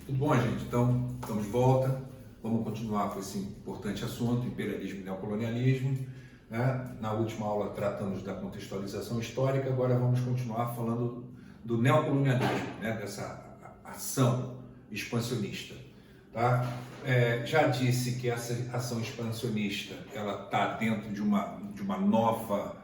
Tudo bom, gente? Então, estamos de volta. Vamos continuar com esse importante assunto, imperialismo e neocolonialismo. Né? Na última aula tratamos da contextualização histórica, agora vamos continuar falando do neocolonialismo, né? Dessa ação expansionista. Tá? Já disse que essa ação expansionista ela está dentro de uma nova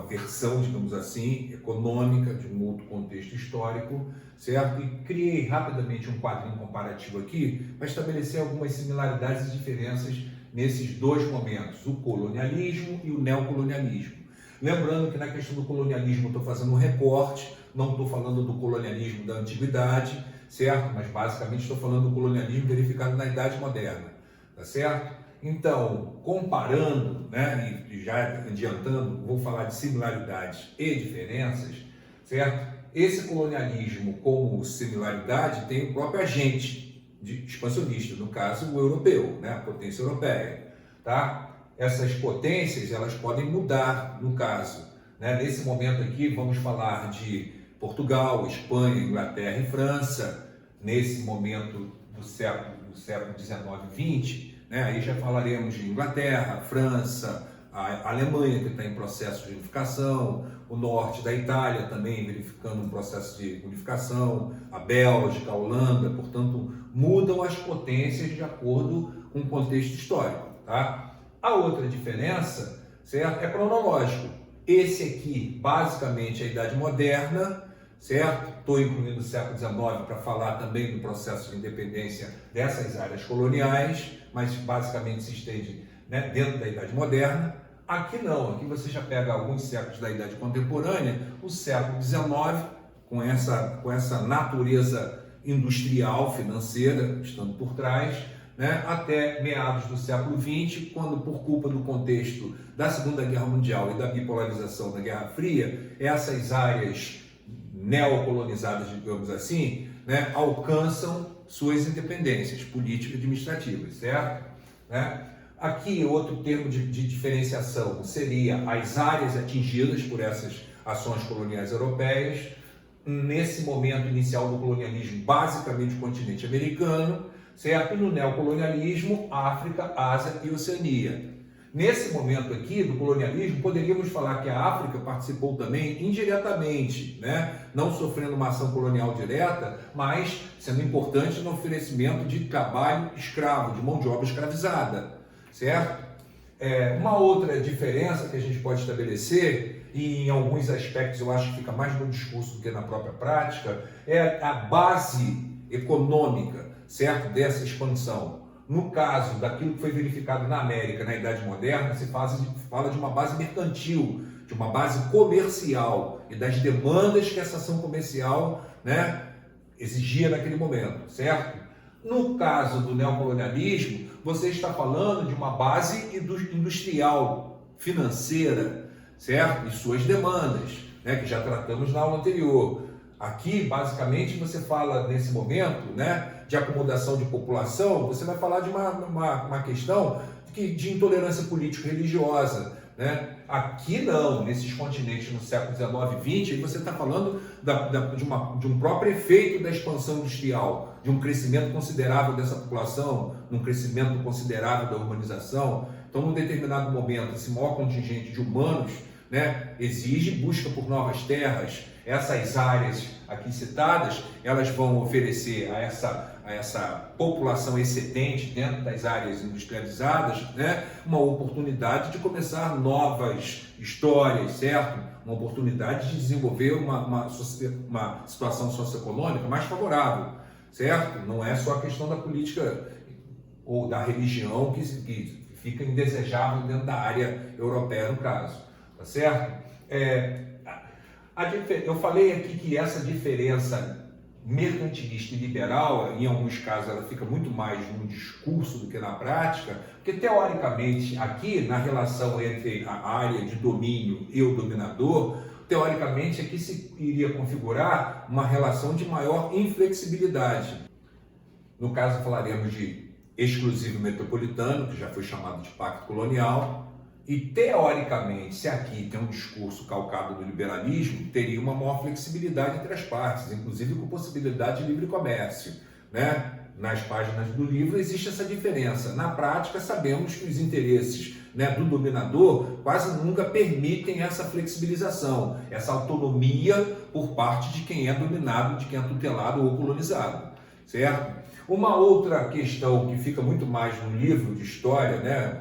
versão, digamos assim, econômica, de um outro contexto histórico, certo? E criei rapidamente um quadrinho comparativo aqui para estabelecer algumas similaridades e diferenças nesses dois momentos, o colonialismo e o neocolonialismo. Lembrando que na questão do colonialismo eu estou fazendo um recorte, não estou falando do colonialismo da antiguidade, certo? Mas basicamente estou falando do colonialismo verificado na Idade Moderna, tá certo? Então, comparando, né, e já adiantando, vou falar de similaridades e diferenças, certo? Esse colonialismo como similaridade tem o próprio agente expansionista, no caso o europeu, né, a potência europeia, tá? Essas potências, elas podem mudar no caso, né? Nesse momento aqui vamos falar de Portugal, Espanha, Inglaterra e França, nesse momento do século XIX e XX, né? Aí já falaremos de Inglaterra, França, a Alemanha que está em processo de unificação, o norte da Itália também verificando um processo de unificação, a Bélgica, a Holanda, portanto mudam as potências de acordo com o contexto histórico, tá? A outra diferença, certo, é cronológico. Esse aqui, basicamente, é a Idade Moderna, certo? Estou incluindo o século XIX para falar também do processo de independência dessas áreas coloniais, mas basicamente se estende, né, dentro da Idade Moderna. Aqui não, aqui você já pega alguns séculos da Idade Contemporânea, o século XIX, com essa natureza industrial, financeira, estando por trás, né, até meados do século XX, quando, por culpa do contexto da Segunda Guerra Mundial e da bipolarização da Guerra Fria, essas áreas neocolonizadas, digamos assim, né, alcançam suas independências políticas e administrativas, certo? Né? Aqui, outro termo de diferenciação seria as áreas atingidas por essas ações coloniais europeias. Nesse momento inicial do colonialismo, basicamente o continente americano, certo? E no neocolonialismo, África, Ásia e Oceania. Nesse momento aqui do colonialismo, poderíamos falar que a África participou também indiretamente, né? Não sofrendo uma ação colonial direta, mas sendo importante no oferecimento de trabalho escravo, de mão de obra escravizada, certo? Uma outra diferença que a gente pode estabelecer, e em alguns aspectos eu acho que fica mais no discurso do que na própria prática, é a base econômica, certo, dessa expansão. No caso daquilo que foi verificado na América na Idade Moderna, se fala de uma base mercantil, de uma base comercial e das demandas que essa ação comercial, né, exigia naquele momento, certo? No caso do neocolonialismo, você está falando de uma base industrial, financeira, certo? E suas demandas, né, que já tratamos na aula anterior. Aqui, basicamente, você fala, nesse momento, né, de acomodação de população, você vai falar de uma questão de intolerância político-religiosa, né? Aqui não, nesses continentes no século XIX e XX, você está falando de um próprio efeito da expansão industrial, de um crescimento considerável dessa população, de um crescimento considerável da urbanização. Então, num determinado momento, esse maior contingente de humanos, né, exige busca por novas terras. Essas áreas aqui citadas, elas vão oferecer a essa população excedente dentro das áreas industrializadas, né, uma oportunidade de começar novas histórias, certo? Uma oportunidade de desenvolver uma situação socioeconômica mais favorável, certo? Não é só a questão da política ou da religião que fica indesejável dentro da área europeia, no caso, tá certo? Eu falei aqui que essa diferença mercantilista e liberal, em alguns casos, ela fica muito mais no discurso do que na prática, porque teoricamente aqui, na relação entre a área de domínio e o dominador, teoricamente aqui se iria configurar uma relação de maior inflexibilidade. No caso, falaremos de exclusivo metropolitano, que já foi chamado de pacto colonial. E, teoricamente, se aqui tem um discurso calcado do liberalismo, teria uma maior flexibilidade entre as partes, inclusive com possibilidade de livre comércio, né, nas páginas do livro, existe essa diferença. Na prática, sabemos que os interesses, né, do dominador quase nunca permitem essa flexibilização, essa autonomia por parte de quem é dominado, de quem é tutelado ou colonizado, certo? Uma outra questão que fica muito mais no livro de história, né,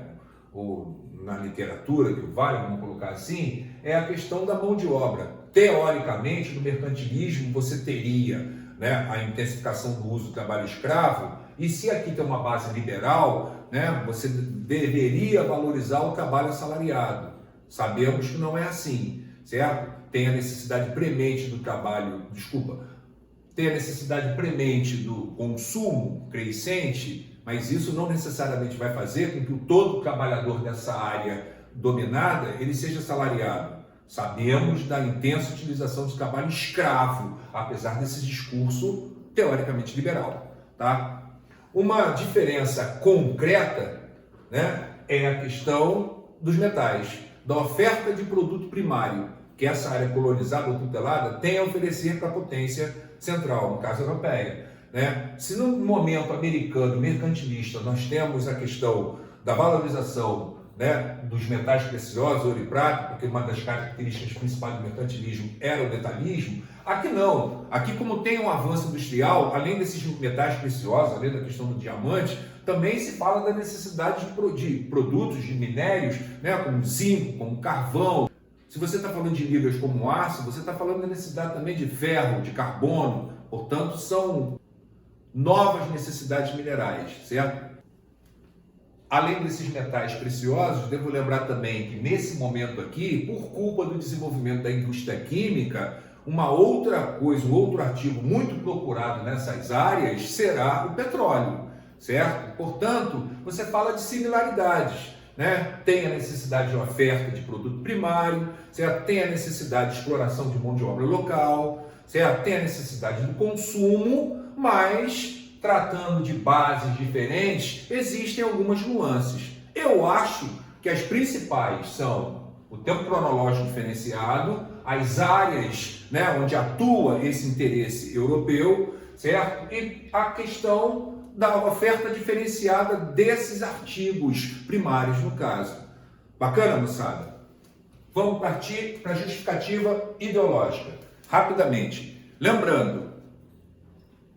ou na literatura, que vale, vamos colocar assim, é a questão da mão de obra. Teoricamente, no mercantilismo, você teria, né, a intensificação do uso do trabalho escravo, e se aqui tem uma base liberal, né, você deveria valorizar o trabalho assalariado. Sabemos que não é assim, certo? Tem a necessidade premente do trabalho, tem a necessidade premente do consumo crescente, mas isso não necessariamente vai fazer com que todo trabalhador dessa área dominada ele seja assalariado. Sabemos da intensa utilização do trabalho escravo, apesar desse discurso teoricamente liberal, tá? Uma diferença concreta, né, é a questão dos metais, da oferta de produto primário que essa área colonizada ou tutelada tem a oferecer para a potência central, no caso europeia, né? Se no momento americano mercantilista nós temos a questão da valorização, né, dos metais preciosos, ouro e prata, porque uma das características principais do mercantilismo era o detalhismo, aqui não. Aqui, como tem um avanço industrial, além desses metais preciosos, além da questão do diamante, também se fala da necessidade de produtos, de minérios, né, como zinco, como carvão. Se você está falando de ligas como aço, você está falando da necessidade também de ferro, de carbono, portanto, são novas necessidades minerais, certo? Além desses metais preciosos, devo lembrar também que nesse momento aqui, por culpa do desenvolvimento da indústria química, uma outra coisa, um outro artigo muito procurado nessas áreas será o petróleo, certo? Portanto, você fala de similaridades, né? Tem a necessidade de oferta de produto primário, certo? Tem a necessidade de exploração de mão de obra local, certo? Tem a necessidade do consumo, mas tratando de bases diferentes, existem algumas nuances. Eu acho que as principais são o tempo cronológico diferenciado, as áreas, né, onde atua esse interesse europeu, certo? E a questão da oferta diferenciada desses artigos primários, no caso. Bacana, moçada? Vamos partir para a justificativa ideológica. Rapidamente. Lembrando,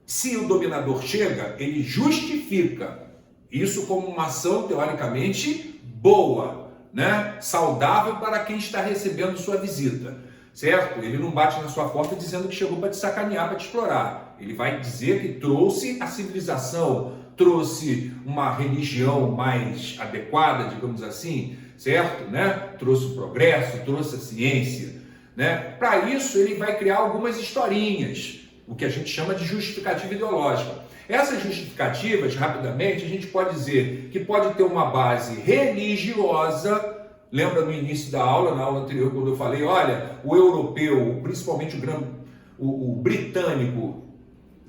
se o dominador chega, ele justifica isso como uma ação teoricamente boa, né? Saudável para quem está recebendo sua visita, certo? Ele não bate na sua porta dizendo que chegou para te sacanear, para te explorar. Ele vai dizer que trouxe a civilização, trouxe uma religião mais adequada, digamos assim, certo? Né? Trouxe o progresso, trouxe a ciência, né? Para isso ele vai criar algumas historinhas, o que a gente chama de justificativa ideológica. Essas justificativas, rapidamente, a gente pode dizer que pode ter uma base religiosa. Lembra no início da aula, na aula anterior, quando eu falei, olha, o europeu, principalmente o britânico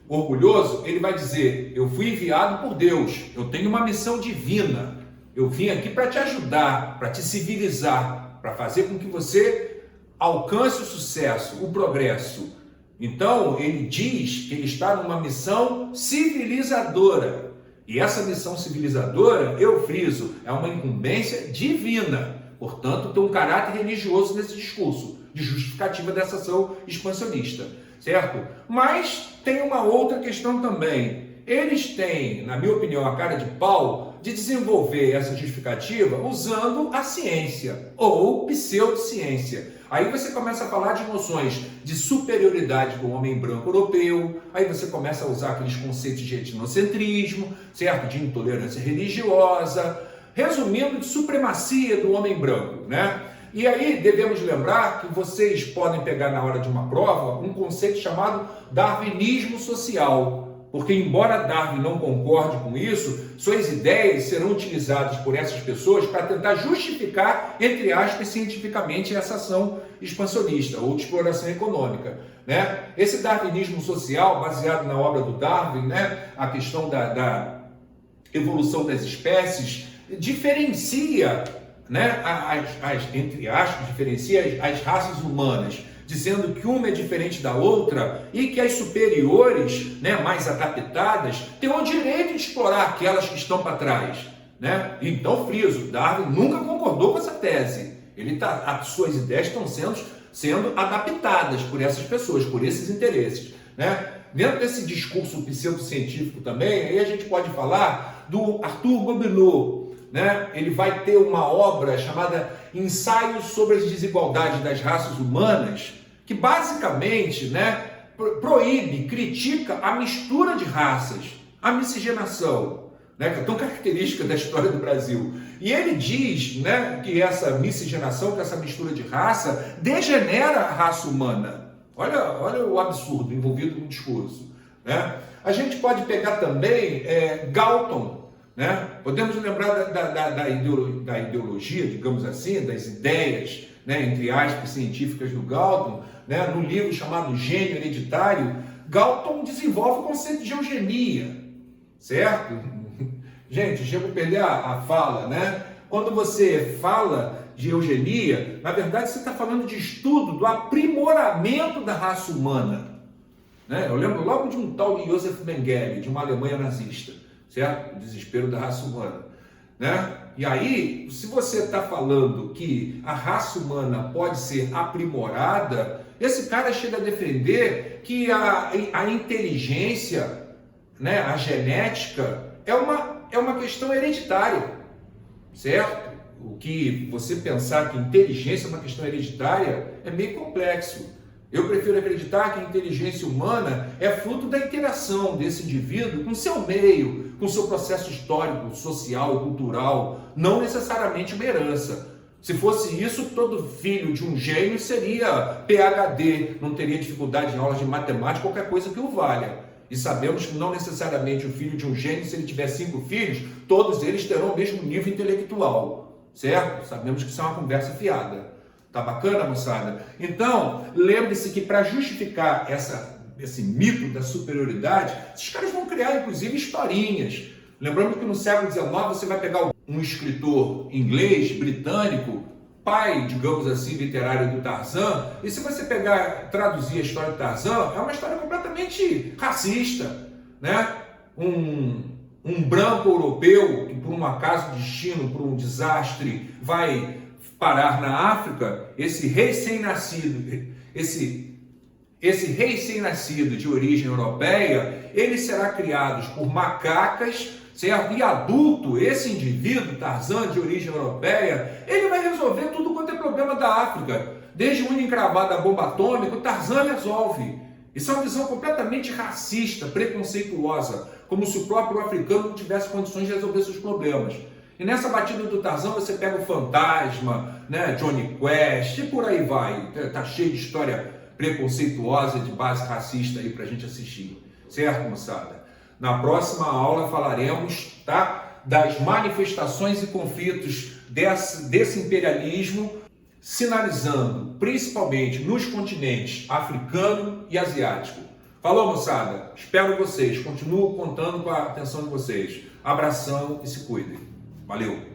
orgulhoso, ele vai dizer, eu fui enviado por Deus, eu tenho uma missão divina, eu vim aqui para te ajudar, para te civilizar, para fazer com que você alcance o sucesso, o progresso. Então, ele diz que ele está numa missão civilizadora. E essa missão civilizadora, eu friso, é uma incumbência divina. Portanto, tem um caráter religioso nesse discurso, de justificativa dessa ação expansionista, certo? Mas tem uma outra questão também. Eles têm, na minha opinião, a cara de pau de desenvolver essa justificativa usando a ciência ou pseudociência. Aí você começa a falar de noções de superioridade do homem branco europeu, aí você começa a usar aqueles conceitos de etnocentrismo, certo? De intolerância religiosa, resumindo, de supremacia do homem branco, né? E aí devemos lembrar que vocês podem pegar na hora de uma prova um conceito chamado darwinismo social. Porque embora Darwin não concorde com isso, suas ideias serão utilizadas por essas pessoas para tentar justificar, entre aspas, cientificamente essa ação expansionista ou de exploração econômica, né? Esse darwinismo social, baseado na obra do Darwin, né, a questão da evolução das espécies, diferencia, né, entre aspas, diferencia as raças humanas, dizendo que uma é diferente da outra e que as superiores, né, mais adaptadas, têm o direito de explorar aquelas que estão para trás, né? Então, friso, Darwin nunca concordou com essa tese. As suas ideias estão sendo adaptadas por essas pessoas, por esses interesses, né? Dentro desse discurso pseudocientífico também, aí a gente pode falar do Arthur Gobineau, né? Ele vai ter uma obra chamada Ensaios sobre as Desigualdades das Raças Humanas, que basicamente, né, proíbe, critica a mistura de raças, a miscigenação, né, que é tão característica da história do Brasil. E ele diz, né, que essa miscigenação, que essa mistura de raça, degenera a raça humana. Olha o absurdo envolvido no discurso, né? A gente pode pegar também Galton, né? Podemos lembrar da ideologia, digamos assim, das ideias, né, entre aspas, científicas do Galton, né? No livro chamado Gênio Hereditário, Galton desenvolve o conceito de eugenia, certo? Gente, chego a perder a fala, né? Quando você fala de eugenia, na verdade você está falando de estudo do aprimoramento da raça humana, né? Eu lembro logo de um tal de Joseph Mengele, de uma Alemanha nazista, certo? O desespero da raça humana, né? E aí, se você está falando que a raça humana pode ser aprimorada, esse cara chega a defender que a inteligência, né, a genética, é uma questão hereditária, certo? O que você pensar que inteligência é uma questão hereditária é meio complexo. Eu prefiro acreditar que a inteligência humana é fruto da interação desse indivíduo com seu meio, com seu processo histórico, social e cultural, não necessariamente uma herança. Se fosse isso, todo filho de um gênio seria PhD, não teria dificuldade em aulas de matemática, qualquer coisa que o valha. E sabemos que não necessariamente o filho de um gênio, se ele tiver 5 filhos, todos eles terão o mesmo nível intelectual. Certo? Sabemos que isso é uma conversa fiada. Tá bacana, moçada? Então, lembre-se que para justificar esse mito da superioridade, esses caras vão criar, inclusive, historinhas. Lembrando que no século XIX você vai pegar um escritor inglês, britânico, pai, digamos assim, literário do Tarzan, e se você traduzir a história do Tarzan, é uma história completamente racista, né? Um branco europeu que por um acaso de destino, por um desastre, vai parar na África, esse recém-nascido de origem europeia, ele será criado por macacas, certo? E adulto, esse indivíduo, Tarzan, de origem europeia, ele vai resolver tudo quanto é problema da África. Desde unha encravada à bomba atômica, o Tarzan resolve. Isso é uma visão completamente racista, preconceituosa, como se o próprio africano não tivesse condições de resolver seus problemas. E nessa batida do Tarzan você pega o Fantasma, né, Johnny Quest e por aí vai. Tá cheio de história preconceituosa de base racista aí pra gente assistir. Certo, moçada? Na próxima aula falaremos, tá, das manifestações e conflitos desse imperialismo, sinalizando principalmente nos continentes africano e asiático. Falou, moçada? Espero vocês. Continuo contando com a atenção de vocês. Abração e se cuidem. Valeu!